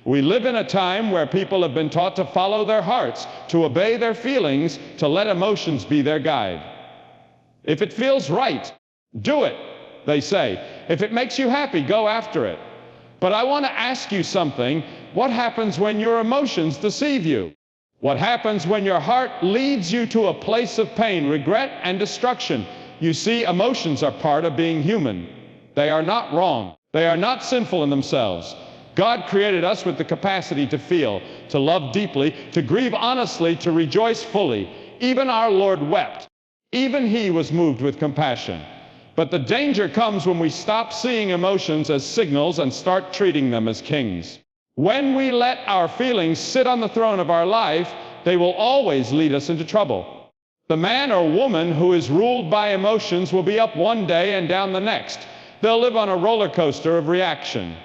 We live in a time where people have been taught to follow their hearts, to obey their feelings, to let emotions be their guide. If it feels right, do it, they say. If it makes you happy, go after it. But I want to ask you something. What happens when your emotions deceive you? What happens when your heart leads you to a place of pain, regret, and destruction? You see, emotions are part of being human. They are not wrong. They are not sinful in themselves. God created us with the capacity to feel, to love deeply, to grieve honestly, to rejoice fully. Even our Lord wept. Even he was moved with compassion. But the danger comes when we stop seeing emotions as signals and start treating them as kings. When we let our feelings sit on the throne of our life, they will always lead us into trouble. The man or woman who is ruled by emotions will be up one day and down the next. They'll live on a roller coaster of reaction.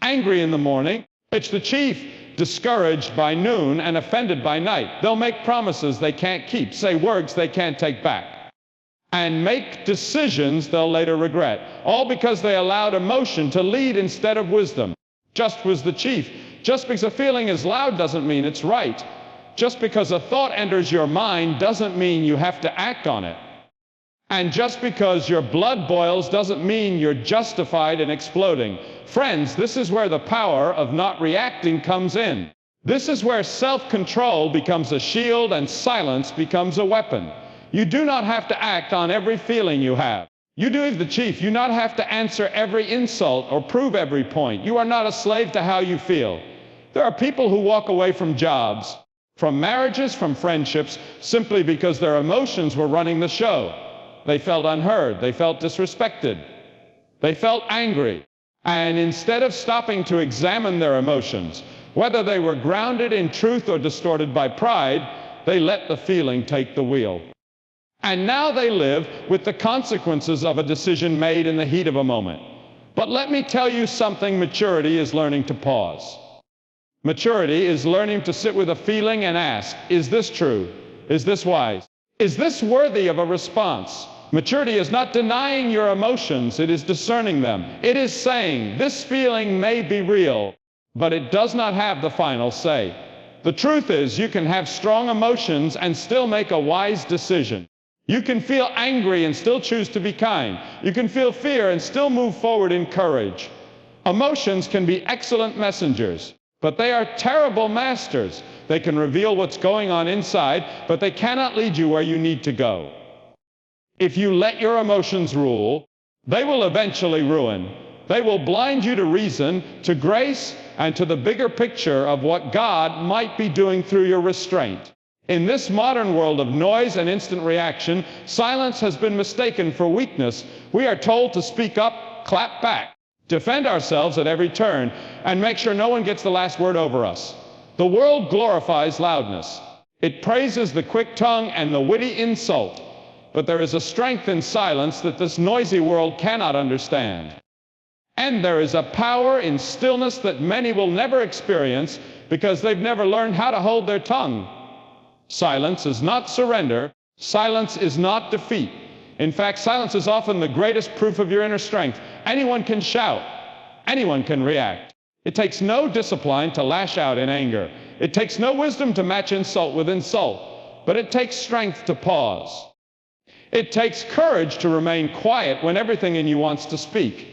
Angry in the morning, pitch the chief, discouraged by noon and offended by night. They'll make promises they can't keep, say words they can't take back, and make decisions they'll later regret, all because they allowed emotion to lead instead of wisdom. Just was the chief. Just because a feeling is loud doesn't mean it's right. Just because a thought enters your mind doesn't mean you have to act on it. And just because your blood boils doesn't mean you're justified in exploding. Friends, this is where the power of not reacting comes in. This is where self-control becomes a shield and silence becomes a weapon. You do not have to act on every feeling you have. You do as the chief. You not have to answer every insult or prove every point. You are not a slave to how you feel. There are people who walk away from jobs, from marriages, from friendships, simply because their emotions were running the show. They felt unheard. They felt disrespected. They felt angry. And instead of stopping to examine their emotions, whether they were grounded in truth or distorted by pride, they let the feeling take the wheel. And now they live with the consequences of a decision made in the heat of a moment. But let me tell you something. Maturity is learning to pause. Maturity is learning to sit with a feeling and ask, is this true? Is this wise? Is this worthy of a response? Maturity is not denying your emotions, it is discerning them. It is saying, this feeling may be real, but it does not have the final say. The truth is, you can have strong emotions and still make a wise decision. You can feel angry and still choose to be kind. You can feel fear and still move forward in courage. Emotions can be excellent messengers, but they are terrible masters. They can reveal what's going on inside, but they cannot lead you where you need to go. If you let your emotions rule, they will eventually ruin. They will blind you to reason, to grace, and to the bigger picture of what God might be doing through your restraint. In this modern world of noise and instant reaction, silence has been mistaken for weakness. We are told to speak up, clap back, defend ourselves at every turn, and make sure no one gets the last word over us. The world glorifies loudness. It praises the quick tongue and the witty insult. But there is a strength in silence that this noisy world cannot understand. And there is a power in stillness that many will never experience because they've never learned how to hold their tongue. Silence is not surrender. Silence is not defeat. In fact, silence is often the greatest proof of your inner strength. Anyone can shout. Anyone can react. It takes no discipline to lash out in anger. It takes no wisdom to match insult with insult. But it takes strength to pause. It takes courage to remain quiet when everything in you wants to speak.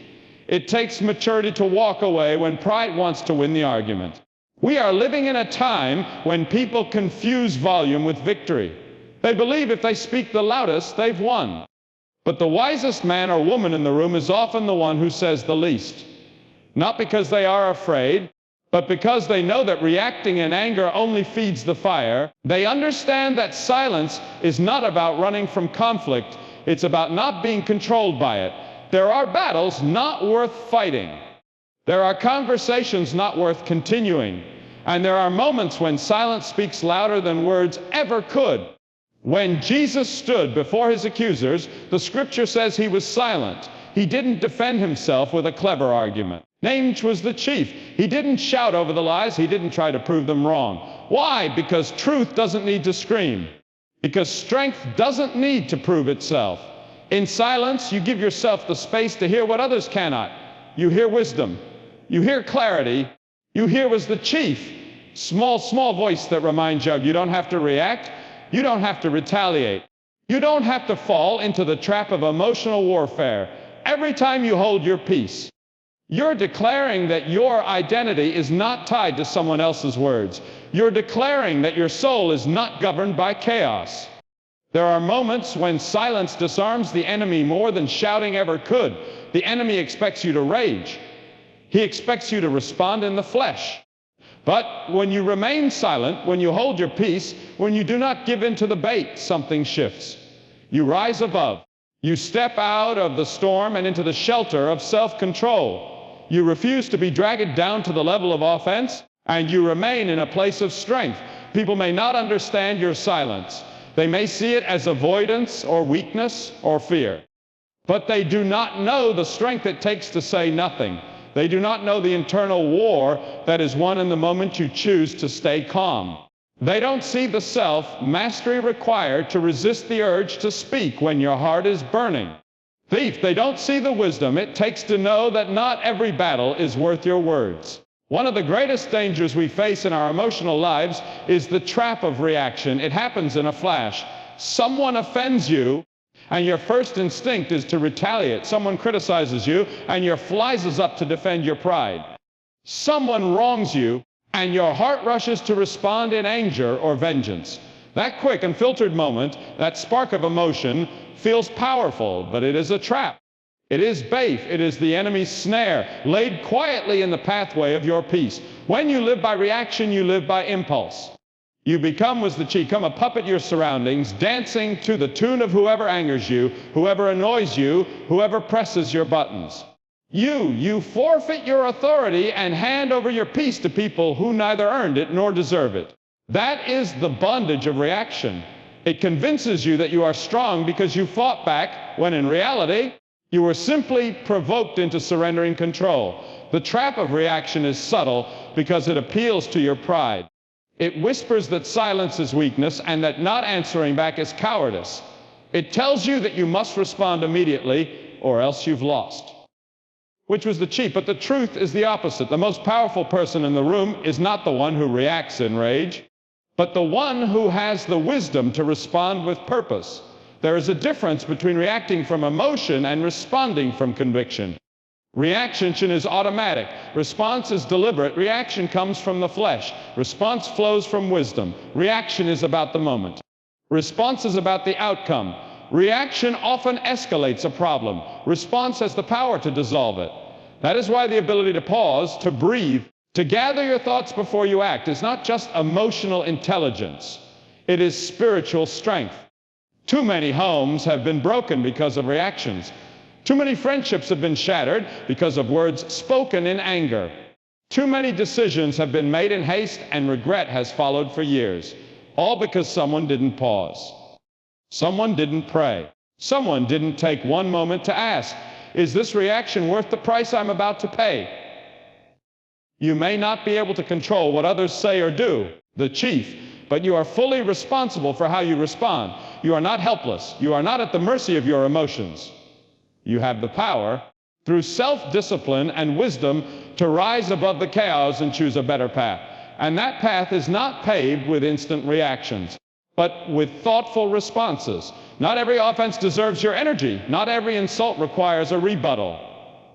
It takes maturity to walk away when pride wants to win the argument. We are living in a time when people confuse volume with victory. They believe if they speak the loudest, they've won. But the wisest man or woman in the room is often the one who says the least. Not because they are afraid, but because they know that reacting in anger only feeds the fire. They understand that silence is not about running from conflict. It's about not being controlled by it. There are battles not worth fighting. There are conversations not worth continuing. And there are moments when silence speaks louder than words ever could. When Jesus stood before his accusers, the scripture says he was silent. He didn't defend himself with a clever argument. Names was the chief. He didn't shout over the lies. He didn't try to prove them wrong. Why? Because truth doesn't need to scream. Because strength doesn't need to prove itself. In silence, you give yourself the space to hear what others cannot. You hear wisdom. You hear clarity. you hear was the chief, small voice that reminds you of you don't have to react, you don't have to retaliate, you don't have to fall into the trap of emotional warfare. Every time you hold your peace, you're declaring that your identity is not tied to someone else's words. You're declaring that your soul is not governed by chaos. There are moments when silence disarms the enemy more than shouting ever could. The enemy expects you to rage. He expects you to respond in the flesh. But when you remain silent, when you hold your peace, when you do not give in to the bait, something shifts. You rise above. You step out of the storm and into the shelter of self-control. You refuse to be dragged down to the level of offense, and you remain in a place of strength. People may not understand your silence. They may see it as avoidance or weakness or fear. But they do not know the strength it takes to say nothing. They do not know the internal war that is won in the moment you choose to stay calm. They don't see the self-mastery required to resist the urge to speak when your heart is burning. Thief, they don't see the wisdom it takes to know that not every battle is worth your words. One of the greatest dangers we face in our emotional lives is the trap of reaction. It happens in a flash. Someone offends you, and your first instinct is to retaliate. Someone criticizes you, and your flies is up to defend your pride. Someone wrongs you, and your heart rushes to respond in anger or vengeance. That quick and filtered moment, that spark of emotion, feels powerful, but it is a trap. It is bait. It is the enemy's snare, laid quietly in the pathway of your peace. When you live by reaction, you live by impulse. You become, was the chief, a puppet of your surroundings, dancing to the tune of whoever angers you, whoever annoys you, whoever presses your buttons. You forfeit your authority and hand over your peace to people who neither earned it nor deserve it. That is the bondage of reaction. It convinces you that you are strong because you fought back, when in reality, you were simply provoked into surrendering control. The trap of reaction is subtle because it appeals to your pride. It whispers that silence is weakness and that not answering back is cowardice. It tells you that you must respond immediately or else you've lost. Which was the chief, but the truth is the opposite. The most powerful person in the room is not the one who reacts in rage, but the one who has the wisdom to respond with purpose. There is a difference between reacting from emotion and responding from conviction. Reaction is automatic. Response is deliberate. Reaction comes from the flesh. Response flows from wisdom. Reaction is about the moment. Response is about the outcome. Reaction often escalates a problem. Response has the power to dissolve it. That is why the ability to pause, to breathe, to gather your thoughts before you act is not just emotional intelligence. It is spiritual strength. Too many homes have been broken because of reactions. Too many friendships have been shattered because of words spoken in anger. Too many decisions have been made in haste and regret has followed for years, all because someone didn't pause. Someone didn't pray. Someone didn't take one moment to ask, is this reaction worth the price I'm about to pay? You may not be able to control what others say or do, the chief, but you are fully responsible for how you respond. You are not helpless. You are not at the mercy of your emotions. You have the power, through self-discipline and wisdom, to rise above the chaos and choose a better path. And that path is not paved with instant reactions, but with thoughtful responses. Not every offense deserves your energy. Not every insult requires a rebuttal.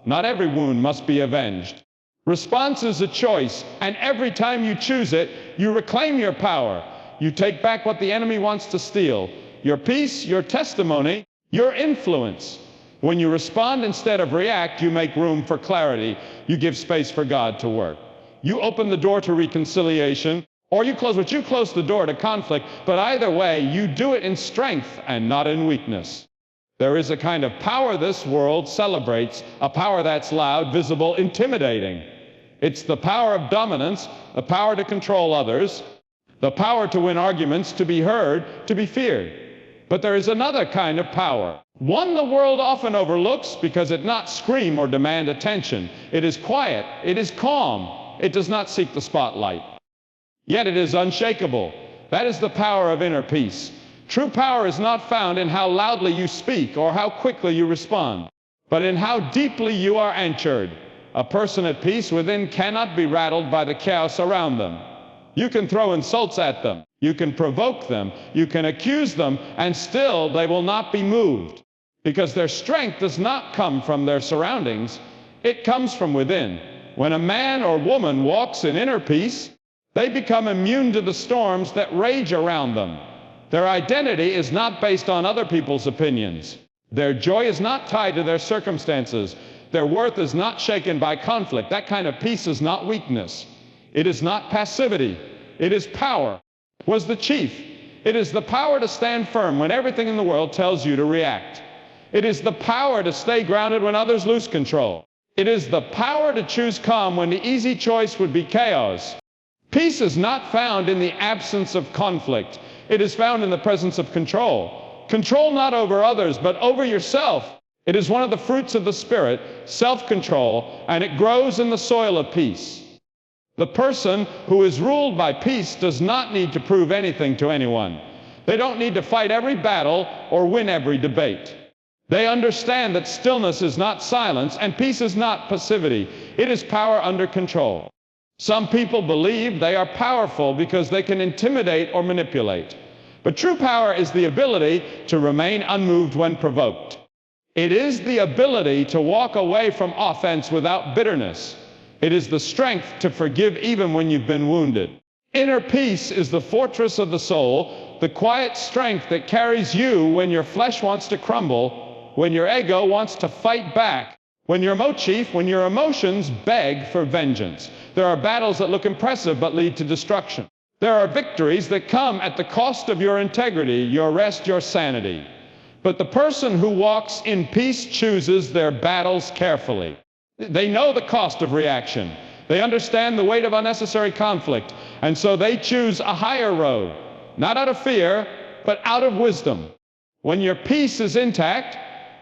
Not every wound must be avenged. Response is a choice, and every time you choose it, you reclaim your power. You take back what the enemy wants to steal: your peace, your testimony, your influence. When you respond instead of react, you make room for clarity. You give space for God to work. You open the door to reconciliation, or you close the door to conflict, but either way, you do it in strength and not in weakness. There is a kind of power this world celebrates, a power that's loud, visible, intimidating. It's the power of dominance, the power to control others, the power to win arguments, to be heard, to be feared. But there is another kind of power, one the world often overlooks because it does not scream or demand attention. It is quiet, it is calm, it does not seek the spotlight. Yet it is unshakable. That is the power of inner peace. True power is not found in how loudly you speak or how quickly you respond, but in how deeply you are anchored. A person at peace within cannot be rattled by the chaos around them. You can throw insults at them, you can provoke them, you can accuse them, and still they will not be moved. Because their strength does not come from their surroundings, it comes from within. When a man or woman walks in inner peace, they become immune to the storms that rage around them. Their identity is not based on other people's opinions. Their joy is not tied to their circumstances. Their worth is not shaken by conflict. That kind of peace is not weakness. It is not passivity. It is power. Was the chief. It is the power to stand firm when everything in the world tells you to react. It is the power to stay grounded when others lose control. It is the power to choose calm when the easy choice would be chaos. Peace is not found in the absence of conflict. It is found in the presence of control. Control not over others, but over yourself. It is one of the fruits of the Spirit, self-control, and it grows in the soil of peace. The person who is ruled by peace does not need to prove anything to anyone. They don't need to fight every battle or win every debate. They understand that stillness is not silence and peace is not passivity. It is power under control. Some people believe they are powerful because they can intimidate or manipulate. But true power is the ability to remain unmoved when provoked. It is the ability to walk away from offense without bitterness. It is the strength to forgive even when you've been wounded. Inner peace is the fortress of the soul, the quiet strength that carries you when your flesh wants to crumble, when your ego wants to fight back, when your emotions beg for vengeance. There are battles that look impressive but lead to destruction. There are victories that come at the cost of your integrity, your rest, your sanity. But the person who walks in peace chooses their battles carefully. They know the cost of reaction. They understand the weight of unnecessary conflict, and so they choose a higher road, not out of fear, but out of wisdom. When your peace is intact,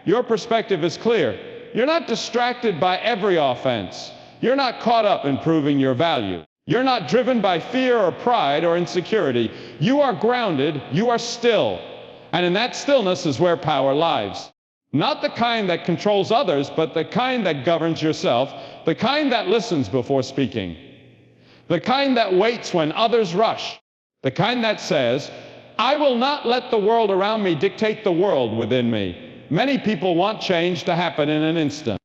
your perspective is clear. You're not distracted by every offense. You're not caught up in proving your value. You're not driven by fear or pride or insecurity. You are grounded, you are still. And in that stillness is where power lies. Not the kind that controls others, but the kind that governs yourself, the kind that listens before speaking, the kind that waits when others rush, the kind that says, I will not let the world around me dictate the world within me. Many people want change to happen in an instant.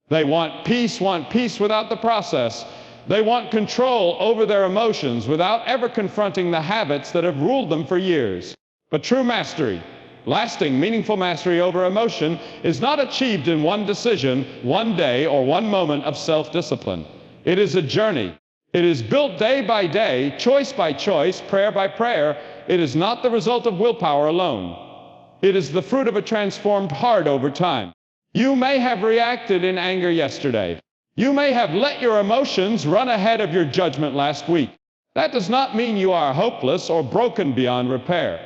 They want peace without the process. They want control over their emotions without ever confronting the habits that have ruled them for years. But true mastery, lasting, meaningful mastery over emotion, is not achieved in one decision, one day, or one moment of self-discipline. It is a journey. It is built day by day, choice by choice, prayer by prayer. It is not the result of willpower alone. It is the fruit of a transformed heart over time. You may have reacted in anger yesterday. You may have let your emotions run ahead of your judgment last week. That does not mean you are hopeless or broken beyond repair.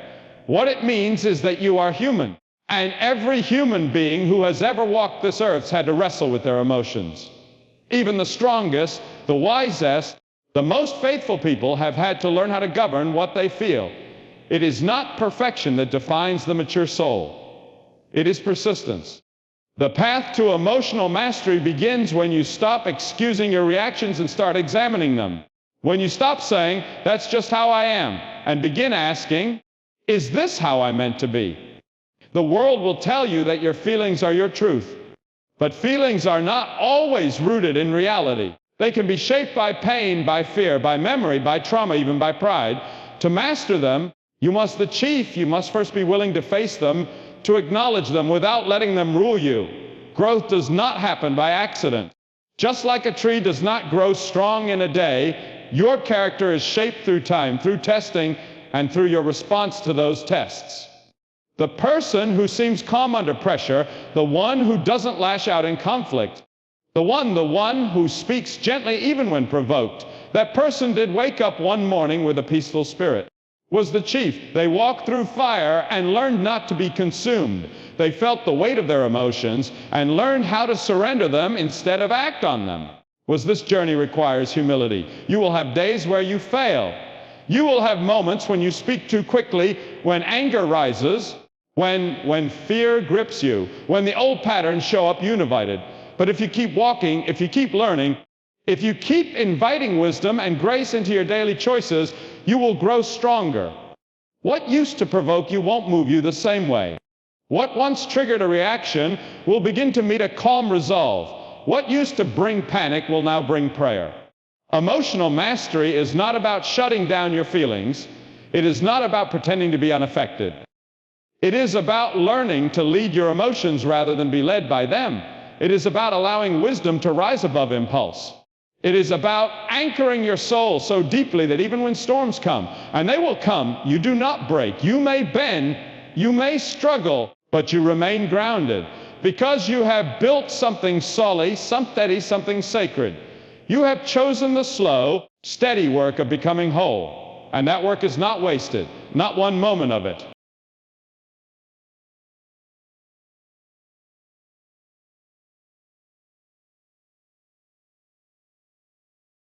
What it means is that you are human. And every human being who has ever walked this earth has had to wrestle with their emotions. Even the strongest, the wisest, the most faithful people have had to learn how to govern what they feel. It is not perfection that defines the mature soul. It is persistence. The path to emotional mastery begins when you stop excusing your reactions and start examining them. When you stop saying, that's just how I am, and begin asking, is this how I meant to be? The world will tell you that your feelings are your truth. But feelings are not always rooted in reality. They can be shaped by pain, by fear, by memory, by trauma, even by pride. To master them, you must first be willing to face them, to acknowledge them without letting them rule you. Growth does not happen by accident. Just like a tree does not grow strong in a day, your character is shaped through time, through testing, and through your response to those tests. The person who seems calm under pressure, the one who doesn't lash out in conflict, the one who speaks gently even when provoked, that person did wake up one morning with a peaceful spirit. Was the chief. They walked through fire and learned not to be consumed. They felt the weight of their emotions and learned how to surrender them instead of act on them. Was this journey requires humility. You will have days where you fail. You will have moments when you speak too quickly, when anger rises, when fear grips you, when the old patterns show up uninvited. But if you keep walking, if you keep learning, if you keep inviting wisdom and grace into your daily choices, you will grow stronger. What used to provoke you won't move you the same way. What once triggered a reaction will begin to meet a calm resolve. What used to bring panic will now bring prayer. Emotional mastery is not about shutting down your feelings. It is not about pretending to be unaffected. It is about learning to lead your emotions rather than be led by them. It is about allowing wisdom to rise above impulse. It is about anchoring your soul so deeply that even when storms come, and they will come, you do not break. You may bend, you may struggle, but you remain grounded because you have built something solid, something sacred. You have chosen the slow, steady work of becoming whole. And that work is not wasted, not one moment of it.